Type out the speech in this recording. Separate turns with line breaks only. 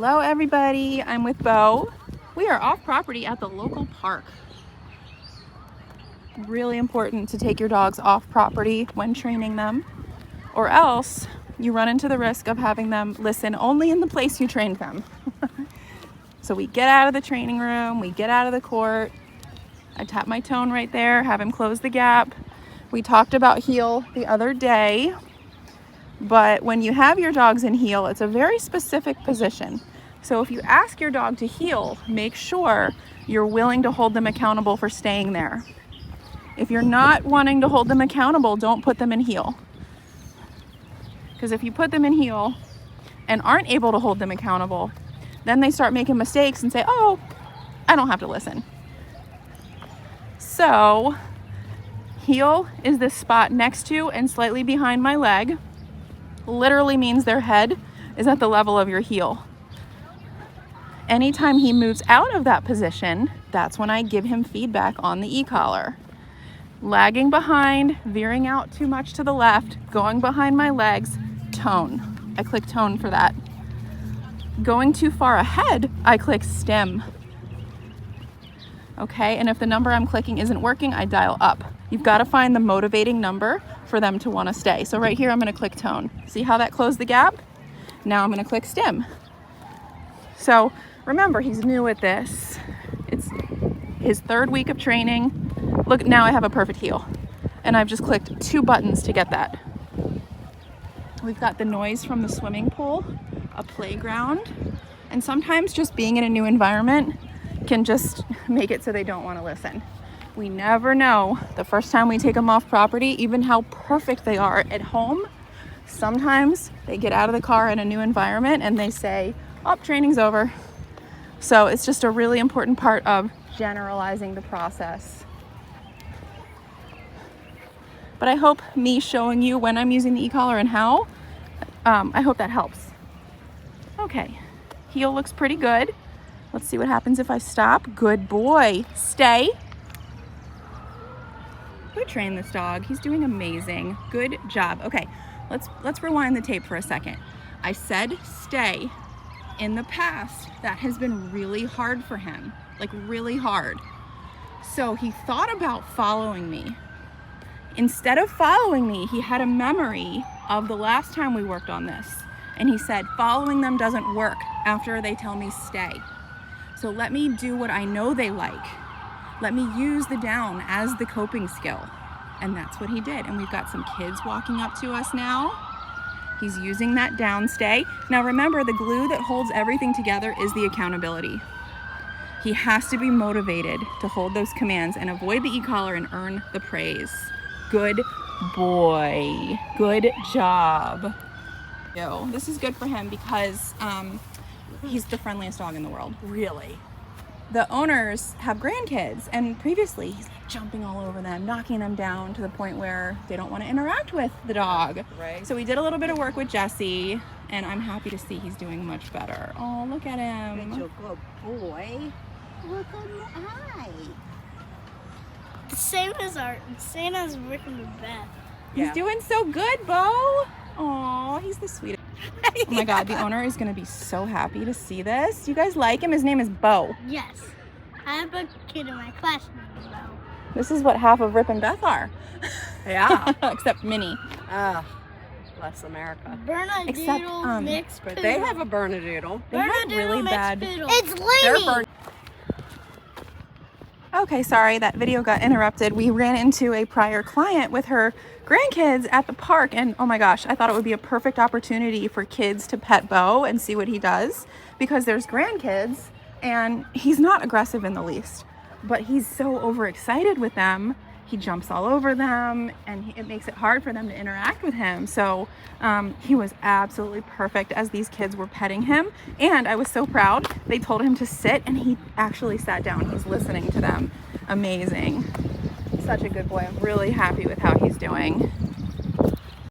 Hello everybody, I'm with Beau. We are off property at the local park. Really important to take your dogs off property when training them, or else you run into the risk of having them listen only in the place you trained them. So we get out of the training room, we get out of the court. I tap my tone right there, have him close the gap. We talked about heel the other day, but when you have your dogs in heel, it's a very specific position. So if you ask your dog to heel, make sure you're willing to hold them accountable for staying there. If you're not wanting to hold them accountable, don't put them in heel. Because if you put them in heel and aren't able to hold them accountable, then they start making mistakes and say, oh, I don't have to listen. So heel is this spot next to and slightly behind my leg. Literally means their head is at the level of your heel. Anytime he moves out of that position, that's when I give him feedback on the e-collar. Lagging behind, veering out too much to the left, going behind my legs, tone. I click tone for that. Going too far ahead, I click stem. Okay, and if the number I'm clicking isn't working, I dial up. You've got to find the motivating number for them to want to stay. So right here, I'm going to click tone. See how that closed the gap? Now I'm going to click stem. So remember, he's new at this. It's his third week of training. Look, now I have a perfect heel. And I've just clicked 2 buttons to get that. We've got the noise from the swimming pool, a playground, and sometimes just being in a new environment can just make it so they don't want to listen. We never know the first time we take them off property, even how perfect they are at home. Sometimes they get out of the car in a new environment and they say, oh, training's over. So it's just a really important part of generalizing the process. But I hope me showing you when I'm using the e-collar and how, I hope that helps. Okay, heel looks pretty good. Let's see what happens if I stop. Good boy. Stay. We trained this dog. He's doing amazing. Good job. Okay, let's rewind the tape for a second. I said stay. In the past, that has been really hard for him, like really hard. So he thought about following me. Instead of following me, he had a memory of the last time we worked on this. And he said, following them doesn't work after they tell me stay. So let me do what I know they like. Let me use the down as the coping skill. And that's what he did. And we've got some kids walking up to us now. He's using that down stay. Now remember, the glue that holds everything together is the accountability. He has to be motivated to hold those commands and avoid the e-collar and earn the praise. Good boy. Good job. This is good for him because he's the friendliest dog in the world.
Really?
The owners have grandkids, and previously he's jumping all over them, knocking them down to the point where they don't want to interact with the dog.
Right.
So we did a little bit of work with Jesse, and I'm happy to see he's doing much better. Oh, look at him.
Such a good boy. Look at my eye.
Same as Rick and Beth.
He's doing so good, Beau. Oh, he's the sweetest. Oh my God, the owner is going to be so happy to see this. You guys like him? His name is Beau.
Yes. I have a kid in my class named Beau.
This is what half of Rip and Beth are.
Yeah.
Except Minnie.
Bless America.
Bernadoodle
Except,
mixed
But
poodle.
they have a Bernadoodle.
They have
Bernadoodle
really
mixed
bad.
poodle. It's
They're
Lainey.
Okay, sorry, that video got interrupted. We ran into a prior client with her grandkids at the park, and oh my gosh, I thought it would be a perfect opportunity for kids to pet Beau and see what he does, because there's grandkids and he's not aggressive in the least, but he's so overexcited with them. He jumps all over them, and it makes it hard for them to interact with him. So he was absolutely perfect as these kids were petting him, and I was so proud. They told him to sit, and he actually sat down. He's listening to them. Amazing. Such a good boy. I'm really happy with how he's doing.